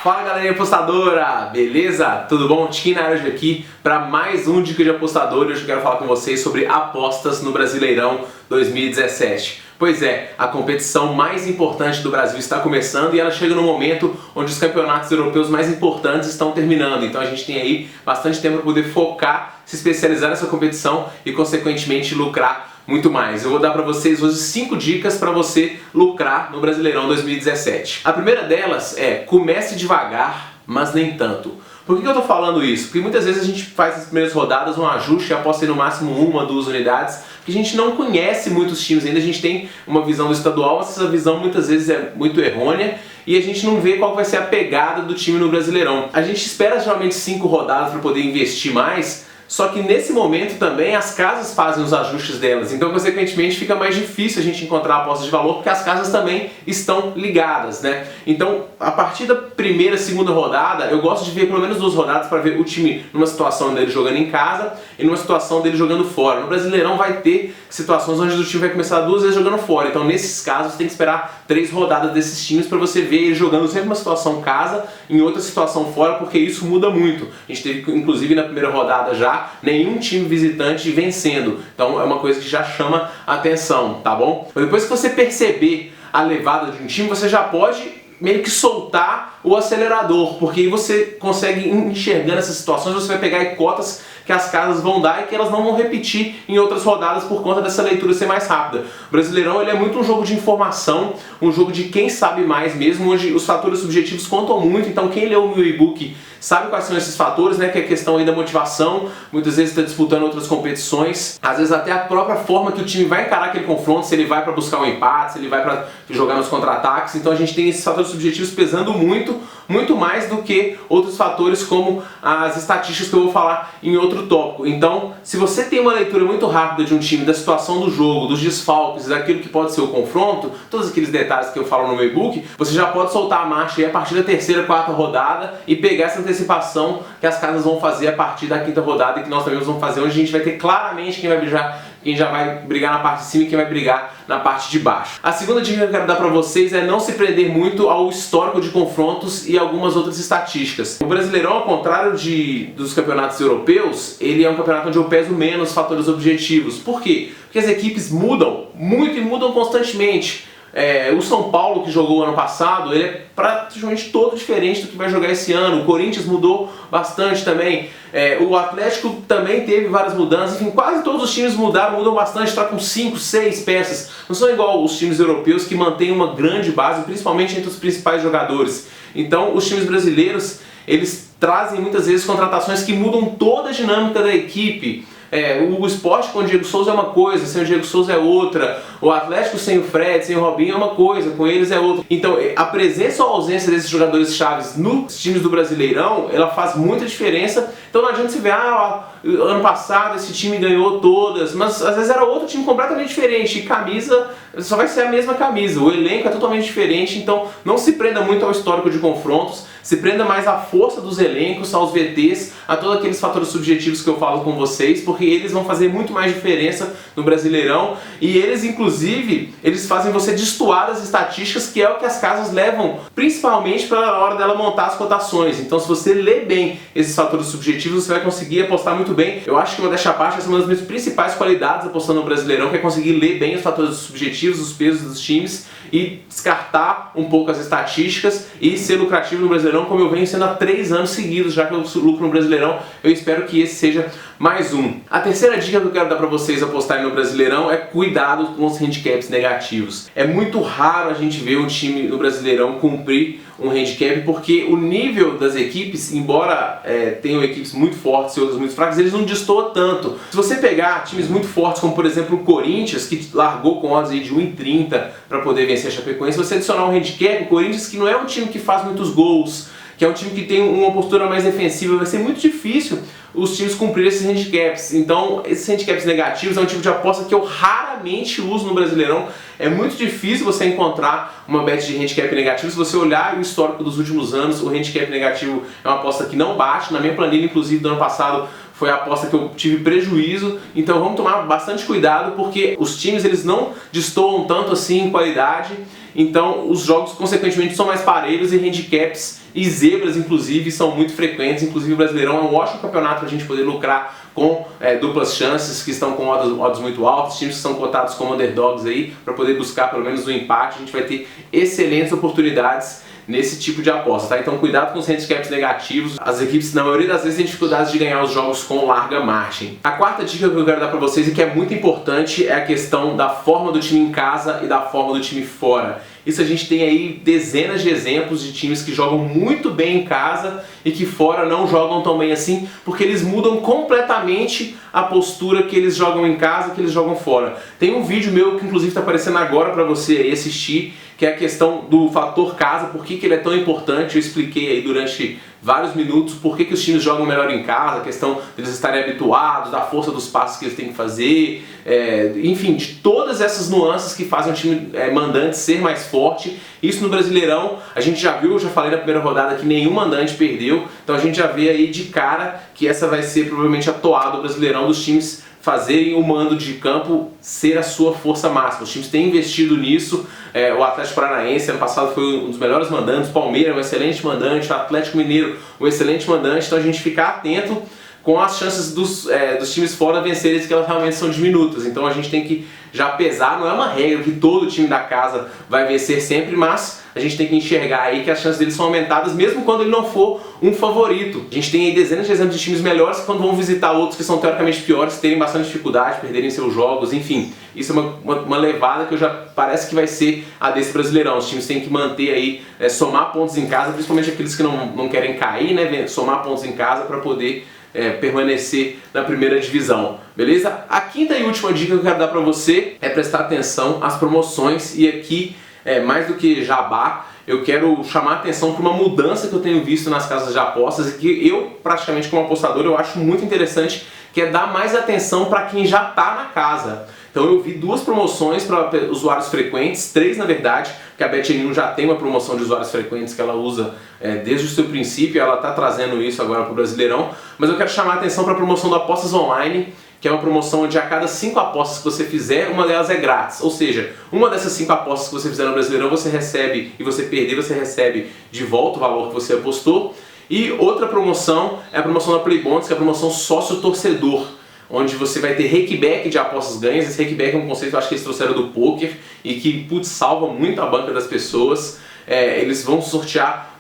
Fala galerinha apostadora, beleza? Tudo bom? Tiquinho na área aqui para mais um Dica de Apostador. Hoje eu quero falar com vocês sobre apostas no Brasileirão 2017. Pois é, a competição mais importante do Brasil está começando e ela chega no momento onde os campeonatos europeus mais importantes estão terminando. Então a gente tem aí bastante tempo para poder focar, se especializar nessa competição e consequentemente lucrar muito mais. Eu vou dar para vocês hoje 5 dicas para você lucrar no Brasileirão 2017. A primeira delas é: comece devagar, mas nem tanto. Por que eu estou falando isso? Porque muitas vezes a gente faz as primeiras rodadas um ajuste e aposta no máximo 1 ou 2 unidades, porque a gente não conhece muitos times ainda, a gente tem uma visão do estadual, mas essa visão muitas vezes é muito errônea e a gente não vê qual vai ser a pegada do time no Brasileirão. A gente espera geralmente 5 rodadas para poder investir mais, só que nesse momento também as casas fazem os ajustes delas, então consequentemente fica mais difícil a gente encontrar apostas de valor porque as casas também estão ligadas, né? Então a partir da primeira, segunda rodada eu gosto de ver pelo menos 2 rodadas para ver o time numa situação dele jogando em casa e numa situação dele jogando fora. No Brasileirão vai ter situações onde o time vai começar 2 vezes jogando fora, então nesses casos tem que esperar 3 rodadas desses times para você ver ele jogando sempre uma situação casa, em outra situação fora, porque isso muda muito. A gente teve inclusive na primeira rodada já nenhum time visitante vencendo, então é uma coisa que já chama a atenção, tá bom? Mas depois que você perceber a levada de um time, você já pode meio que soltar o acelerador, porque aí você consegue enxergar nessas situações, você vai pegar aí cotas que as casas vão dar e que elas não vão repetir em outras rodadas por conta dessa leitura ser mais rápida. O Brasileirão ele é muito um jogo de informação, um jogo de quem sabe mais mesmo, onde os fatores subjetivos contam muito, então quem leu o meu e-book sabe quais são esses fatores, né? Que é a questão aí da motivação, muitas vezes está disputando outras competições, às vezes até a própria forma que o time vai encarar aquele confronto, se ele vai para buscar um empate, se ele vai para jogar nos contra-ataques. Então a gente tem esses fatores subjetivos pesando muito mais do que outros fatores como as estatísticas que eu vou falar em outro tópico. Então, se você tem uma leitura muito rápida de um time, da situação do jogo, dos desfalques, daquilo que pode ser o confronto, todos aqueles detalhes que eu falo no meu e-book, você já pode soltar a marcha aí a partir da terceira, quarta rodada e pegar essa antecipação que as casas vão fazer a partir da quinta rodada e que nós também vamos fazer, onde a gente vai ter claramente quem já vai brigar na parte de cima e quem vai brigar na parte de baixo. A segunda dica que eu quero dar para vocês é não se prender muito ao histórico de confrontos e algumas outras estatísticas. O Brasileirão, ao contrário dos campeonatos europeus, ele é um campeonato onde eu peso menos fatores objetivos. Por quê? Porque as equipes mudam muito e mudam constantemente. O São Paulo, que jogou ano passado, ele é praticamente todo diferente do que vai jogar esse ano. O Corinthians mudou bastante também. O Atlético também teve várias mudanças. Enfim, quase todos os times mudam bastante, trocam 5, 6 peças. Não são igual os times europeus que mantêm uma grande base, principalmente entre os principais jogadores. Então, os times brasileiros, eles trazem muitas vezes contratações que mudam toda a dinâmica da equipe. O Sport com o Diego Souza é uma coisa, sem o Diego Souza é outra. O Atlético sem o Fred, sem o Robinho é uma coisa, com eles é outra. Então a presença ou a ausência desses jogadores chaves nos times do Brasileirão, ela faz muita diferença. Então não adianta você ver, ano passado esse time ganhou todas, mas às vezes era outro time completamente diferente. E camisa só vai ser a mesma camisa, o elenco é totalmente diferente. Então não se prenda muito ao histórico de confrontos, se prenda mais à força dos elencos, aos VTs, a todos aqueles fatores subjetivos que eu falo com vocês, porque eles vão fazer muito mais diferença no Brasileirão e eles, inclusive, eles fazem você destoar das estatísticas, que é o que as casas levam, principalmente para a hora dela montar as cotações. Então, se você lê bem esses fatores subjetivos, você vai conseguir apostar muito bem. Eu acho que uma deixa à parte, essa é uma das minhas principais qualidades apostando no Brasileirão, que é conseguir ler bem os fatores subjetivos, os pesos dos times e descartar um pouco as estatísticas e ser lucrativo no Brasileirão, como eu venho sendo há 3 anos seguidos, já que eu lucro no Brasileirão. Eu espero que esse seja mais um. A terceira dica que eu quero dar para vocês apostarem no Brasileirão é cuidado com os handicaps negativos. É muito raro a gente ver um time no Brasileirão cumprir um handicap, porque o nível das equipes, embora tenham equipes muito fortes e outras muito fracas, eles não destoam tanto. Se você pegar times muito fortes, como por exemplo o Corinthians, que largou com odds aí de 1,30 para poder vencer a Chapecoense, se você adicionar um handicap, o Corinthians, que não é um time que faz muitos gols, que é um time que tem uma postura mais defensiva, vai ser muito difícil os times cumprirem esses handicaps. Então, esses handicaps negativos é um tipo de aposta que eu raramente uso no Brasileirão. É muito difícil você encontrar uma bet de handicap negativo. Se você olhar o histórico dos últimos anos, o handicap negativo é uma aposta que não bate. Na minha planilha, inclusive, do ano passado, foi a aposta que eu tive prejuízo. Então vamos tomar bastante cuidado, porque os times eles não destoam tanto assim em qualidade então os jogos consequentemente são mais parelhos e handicaps e zebras inclusive são muito frequentes. Inclusive o Brasileirão é um ótimo campeonato para a gente poder lucrar com duplas chances que estão com odds muito altas, times que são cotados como underdogs aí, para poder buscar pelo menos o empate. A gente vai ter excelentes oportunidades nesse tipo de aposta, tá? Então cuidado com os handicaps negativos. As equipes na maioria das vezes têm dificuldades de ganhar os jogos com larga margem. A quarta dica que eu quero dar para vocês e que é muito importante é a questão da forma do time em casa e da forma do time fora. Isso a gente tem aí dezenas de exemplos de times que jogam muito bem em casa e que fora não jogam tão bem assim, porque eles mudam completamente a postura que eles jogam em casa e que eles jogam fora. Tem um vídeo meu que inclusive está aparecendo agora para você aí assistir, que é a questão do fator casa, por que ele é tão importante. Eu expliquei aí durante vários minutos por que os times jogam melhor em casa, a questão deles estarem habituados, da força dos passos que eles têm que fazer, enfim, de todas essas nuances que fazem o time mandante ser mais forte. Isso no Brasileirão a gente já viu, eu já falei na primeira rodada que nenhum mandante perdeu, então a gente já vê aí de cara que essa vai ser provavelmente a toada do Brasileirão, dos times fazerem o mando de campo ser a sua força máxima. Os times têm investido nisso. O Atlético Paranaense ano passado foi um dos melhores mandantes, o Palmeiras um excelente mandante, o Atlético Mineiro um excelente mandante. Então a gente ficar atento com as chances dos times fora vencerem, que elas realmente são diminutas. Então a gente tem que já pesar, não é uma regra que todo time da casa vai vencer sempre, mas a gente tem que enxergar aí que as chances deles são aumentadas mesmo quando ele não for um favorito. A gente tem aí dezenas de exemplos de times melhores que quando vão visitar outros que são teoricamente piores, terem bastante dificuldade, perderem seus jogos, enfim. Isso é uma levada que parece que vai ser a desse Brasileirão. Os times têm que manter aí, somar pontos em casa, principalmente aqueles que não querem cair, né, somar pontos em casa para poder permanecer na primeira divisão, beleza? A quinta e última dica que eu quero dar para você é prestar atenção às promoções, e aqui, mais do que jabá, eu quero chamar a atenção para uma mudança que eu tenho visto nas casas de apostas e que eu, praticamente como apostador, eu acho muito interessante, que é dar mais atenção para quem já está na casa. Então eu vi duas promoções para usuários frequentes, três na verdade, porque a Bet1 já tem uma promoção de usuários frequentes que ela usa desde o seu princípio, ela está trazendo isso agora para o Brasileirão, mas eu quero chamar a atenção para a promoção do Apostas Online, que é uma promoção onde a cada 5 apostas que você fizer, uma delas é grátis. Ou seja, uma dessas 5 apostas que você fizer no Brasileirão, você recebe, e você perder, você recebe de volta o valor que você apostou. E outra promoção é a promoção da Playbonds, que é a promoção sócio-torcedor, onde você vai ter rakeback de apostas ganhas. Esse rakeback é um conceito que eu acho que eles trouxeram do poker e que, putz, salva muito a banca das pessoas. Eles vão sortear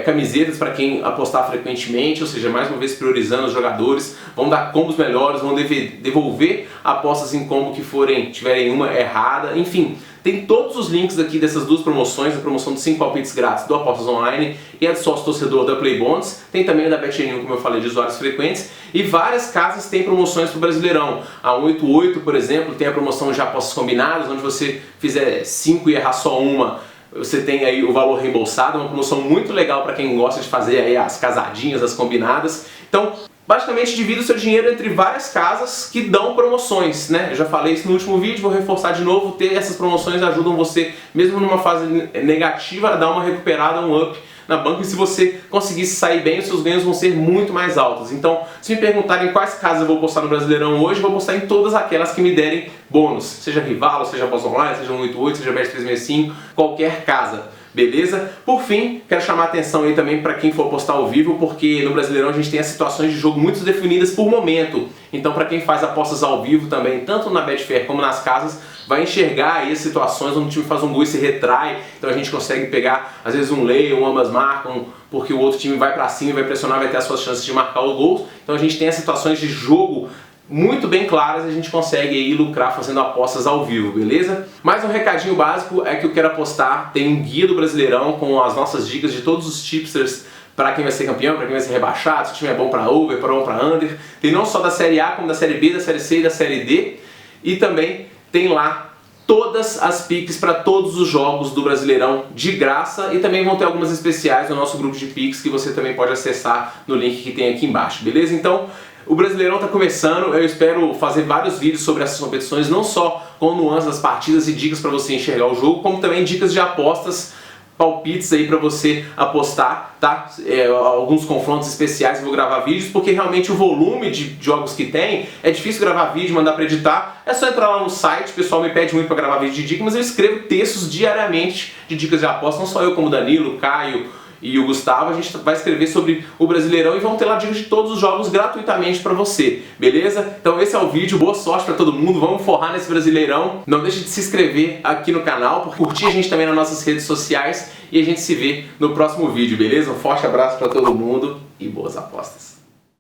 camisetas para quem apostar frequentemente, ou seja, mais uma vez priorizando os jogadores, vão dar combos melhores, vão devolver apostas em combo que tiverem uma errada, enfim. Tem todos os links aqui dessas duas promoções, a promoção dos 5 palpites grátis do Apostas Online e a de sócio torcedor da Playbonds. Tem também a da Bet1, como eu falei, de usuários frequentes. E várias casas têm promoções para o Brasileirão. A 188, por exemplo, tem a promoção de apostas combinadas, onde você fizer 5 e errar só uma, você tem aí o valor reembolsado, uma promoção muito legal para quem gosta de fazer aí as casadinhas, as combinadas. Então, basicamente divida o seu dinheiro entre várias casas que dão promoções, né? Eu já falei isso no último vídeo, vou reforçar de novo. Ter essas promoções ajudam você, mesmo numa fase negativa, a dar uma recuperada, um up na banca, e se você conseguir sair bem, os seus ganhos vão ser muito mais altos. Então, se me perguntarem quais casas eu vou postar no Brasileirão hoje, eu vou postar em todas aquelas que me derem bônus, seja Rivalo, seja Aposta Online, seja 188, seja Bet365, qualquer casa. Beleza? Por fim, quero chamar a atenção aí também para quem for apostar ao vivo, porque no Brasileirão a gente tem as situações de jogo muito definidas por momento. Então, para quem faz apostas ao vivo também, tanto na Betfair como nas casas, vai enxergar aí as situações onde o time faz um gol e se retrai. Então a gente consegue pegar, às vezes, um lay ou ambas marcam, porque o outro time vai para cima e vai pressionar, vai ter as suas chances de marcar o gol. Então a gente tem as situações de jogo muito bem claras, a gente consegue aí lucrar fazendo apostas ao vivo, beleza? Mais um recadinho básico é que eu quero apostar, tem um guia do Brasileirão com as nossas dicas de todos os tipsters para quem vai ser campeão, para quem vai ser rebaixado, se o time é bom para over, para bom para under. Tem não só da Série A, como da Série B, da Série C e da Série D. E também tem lá todas as picks para todos os jogos do Brasileirão de graça, e também vão ter algumas especiais no nosso grupo de picks que você também pode acessar no link que tem aqui embaixo, beleza? Então, o Brasileirão está começando, eu espero fazer vários vídeos sobre essas competições, não só com nuances das partidas e dicas para você enxergar o jogo, como também dicas de apostas palpites aí pra você apostar, tá? Alguns confrontos especiais eu vou gravar vídeos, porque realmente o volume de jogos que tem, é difícil gravar vídeo, mandar pra editar. É só entrar lá no site, o pessoal me pede muito pra gravar vídeo de dicas, mas eu escrevo textos diariamente de dicas de aposta, não só eu, como o Danilo, o Caio e o Gustavo. A gente vai escrever sobre o Brasileirão e vão ter lá dicas de todos os jogos gratuitamente pra você, beleza? Então esse é o vídeo, boa sorte pra todo mundo, vamos forrar nesse Brasileirão. Não deixe de se inscrever aqui no canal, curtir a gente também nas nossas redes sociais e a gente se vê no próximo vídeo, beleza? Um forte abraço pra todo mundo e boas apostas!